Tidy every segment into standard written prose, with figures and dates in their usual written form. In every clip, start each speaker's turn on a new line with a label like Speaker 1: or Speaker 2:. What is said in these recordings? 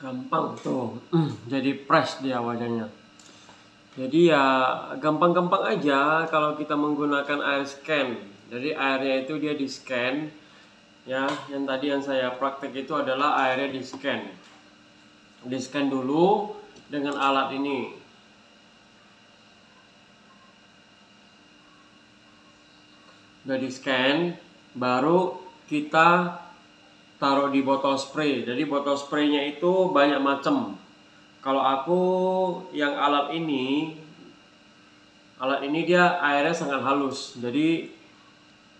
Speaker 1: Gampang tuh. Jadi fresh dia wajahnya. Jadi ya gampang-gampang aja kalau kita menggunakan air scan. Jadi airnya itu dia di scan. Ya, yang tadi yang saya praktek itu adalah airnya di scan. Di scan dulu dengan alat ini. Udah di scan, baru kita taruh di botol spray. Jadi botol spraynya itu banyak macam. Kalau aku yang alat ini dia airnya sangat halus. Jadi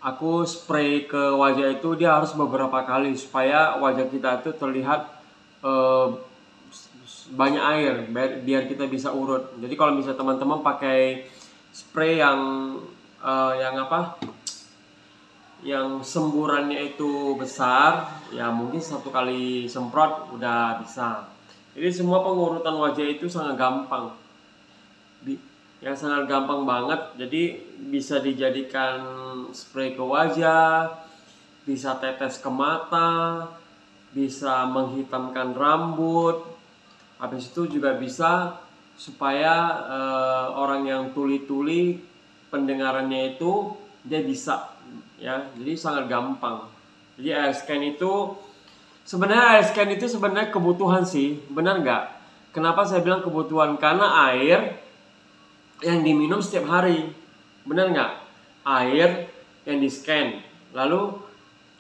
Speaker 1: aku spray ke wajah itu dia harus beberapa kali supaya wajah kita itu terlihat banyak air biar kita bisa urut. Jadi kalau misalnya teman-teman pakai spray yang semburannya itu besar, ya mungkin 1 kali semprot udah bisa. Jadi semua pengurutan wajah itu sangat gampang, ya sangat gampang banget. Jadi bisa dijadikan spray ke wajah, bisa tetes ke mata, bisa menghitamkan rambut. Habis itu juga bisa supaya orang yang tuli-tuli pendengarannya itu dia bisa, ya. Jadi sangat gampang. Jadi air scan itu sebenarnya kebutuhan sih, benar nggak? Kenapa saya bilang kebutuhan? Karena air yang diminum setiap hari, benar nggak? Air yang di scan, lalu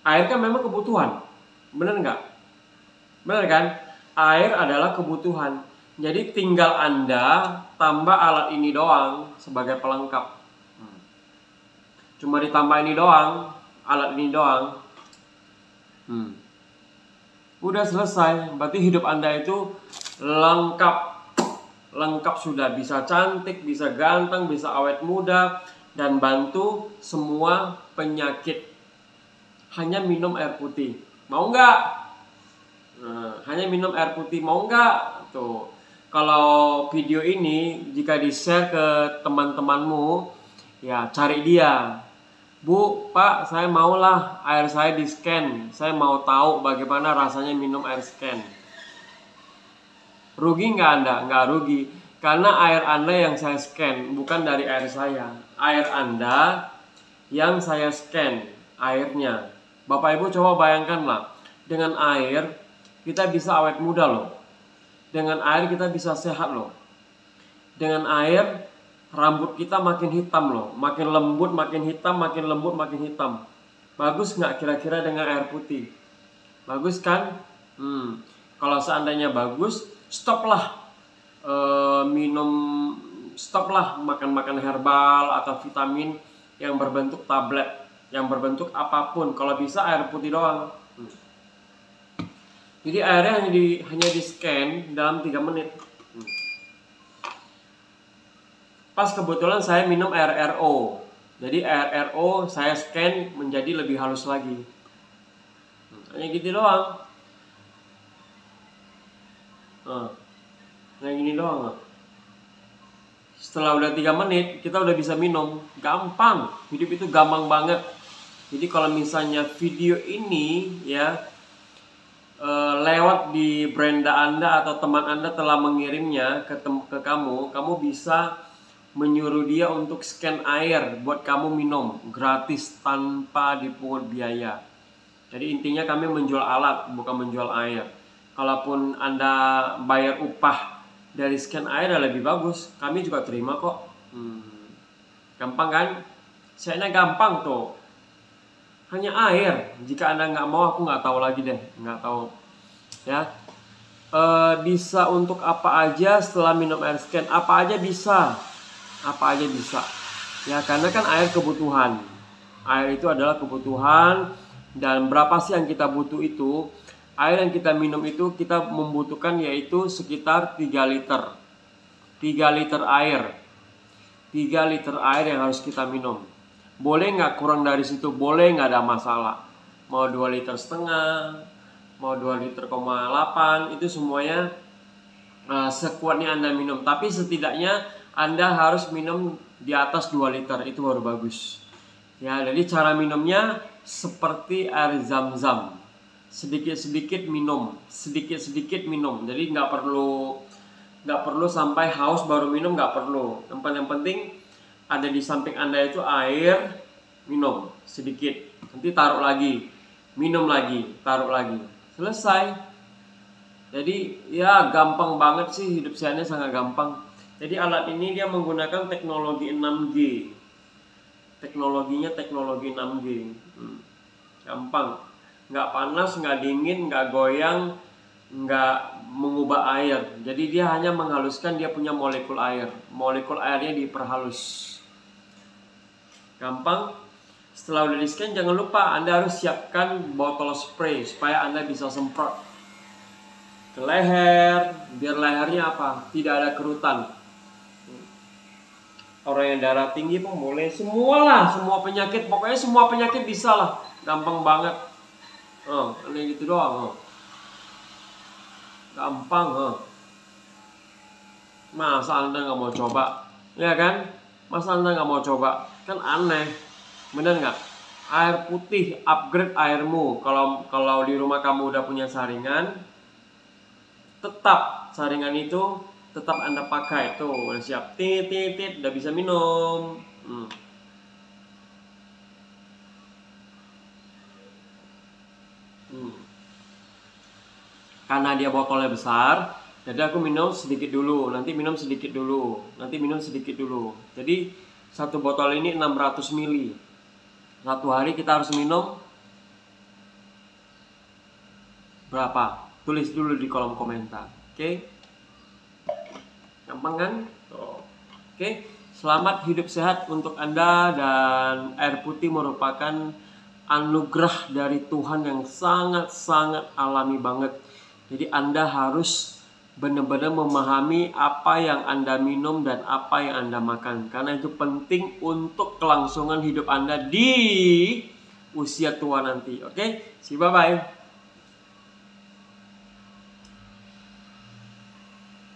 Speaker 1: air kan memang kebutuhan, benar nggak? Benar kan? Air adalah kebutuhan. Jadi tinggal Anda tambah alat ini doang sebagai pelengkap. Cuma ditambah ini doang, alat ini doang. Udah selesai. Berarti hidup Anda itu lengkap. Lengkap sudah. Bisa cantik, bisa ganteng, bisa awet muda, dan bantu semua penyakit. Hanya minum air putih. Mau nggak? Hanya minum air putih. Mau nggak? Tuh. Kalau video ini jika di-share ke teman-temanmu, ya cari dia. Bu, Pak, saya maulah air saya di scan. Saya mau tahu bagaimana rasanya minum air scan. Rugi nggak Anda? Nggak rugi. Karena air Anda yang saya scan, bukan dari air saya. Air Anda yang saya scan, airnya. Bapak Ibu coba bayangkanlah. Dengan air, kita bisa awet muda loh. Dengan air kita bisa sehat loh. Dengan air rambut kita makin hitam loh, makin lembut, makin hitam, makin lembut, makin hitam. Bagus nggak kira-kira dengan air putih? Bagus kan? Kalau seandainya bagus, stoplah stoplah makan herbal atau vitamin yang berbentuk tablet, yang berbentuk apapun. Kalau bisa air putih doang. Jadi airnya hanya di scan dalam 3 menit. Pas kebetulan saya minum air RO. Jadi air RO saya scan menjadi lebih halus lagi. Hanya gitu doang. Yang gini doang. Setelah udah 3 menit kita udah bisa minum. Gampang. Hidup itu gampang banget. Jadi kalau misalnya video ini ya lewat di beranda Anda atau teman Anda telah mengirimnya ke kamu bisa menyuruh dia untuk scan air buat kamu minum gratis tanpa dipungut biaya. Jadi intinya kami menjual alat, bukan menjual air. Kalaupun Anda bayar upah dari scan air lebih bagus, kami juga terima kok. Gampang kan? Sayangnya gampang tuh. Hanya air. Jika Anda nggak mau, aku nggak tahu lagi deh, nggak tahu. Ya. Bisa untuk apa aja setelah minum air scan? Apa aja bisa. Apa aja bisa, ya karena kan air kebutuhan. Air itu adalah kebutuhan. Dan berapa sih yang kita butuh itu? Air yang kita minum itu kita membutuhkan yaitu sekitar 3 liter. 3 liter air. 3 liter air yang harus kita minum. Boleh nggak kurang dari situ? Boleh, nggak ada masalah. Mau 2 liter setengah, mau 2 liter 8, itu semuanya sekuatnya Anda minum. Tapi setidaknya Anda harus minum di atas 2 liter, itu baru bagus. Ya, jadi cara minumnya seperti air zam-zam. sedikit-sedikit minum, sedikit-sedikit minum. Jadi nggak perlu sampai haus baru minum, nggak perlu. Yang penting ada di samping Anda itu air, minum sedikit, nanti taruh lagi, minum lagi, taruh lagi, selesai. Jadi ya gampang banget sih, hidup sehatnya sangat gampang. Jadi alat ini dia menggunakan teknologi 6G. Teknologinya teknologi 6G. Gampang. Nggak panas, nggak dingin, nggak goyang, nggak mengubah air. Jadi dia hanya menghaluskan dia punya molekul air. Molekul airnya diperhalus. Gampang. Setelah udah di scan, jangan lupa Anda harus siapkan botol spray supaya Anda bisa semprot ke leher, biar lehernya apa? Tidak ada kerutan. Orang yang darah tinggi pun boleh, semua penyakit, pokoknya semua penyakit bisa lah, gampang banget. Ini gitu doang. Gampang. Masa Anda nggak mau coba? Ya kan? Masa Anda nggak mau coba? Kan aneh. Bener nggak? Air putih, upgrade airmu. Kalau di rumah kamu udah punya saringan, tetap saringan itu tetap Anda pakai. Tuh udah siap, tit, udah bisa minum. Karena dia botolnya besar, jadi aku minum sedikit dulu, nanti minum sedikit dulu, nanti minum sedikit dulu. Jadi satu botol ini 600 ml. Satu hari kita harus minum berapa? Tulis dulu di kolom komentar. Oke? Gampang kan? Oke? Selamat hidup sehat untuk Anda, dan air putih merupakan anugerah dari Tuhan yang sangat-sangat alami banget. Jadi Anda harus benar-benar memahami apa yang Anda minum dan apa yang Anda makan, karena itu penting untuk kelangsungan hidup Anda di usia tua nanti. Oke? See you, bye-bye.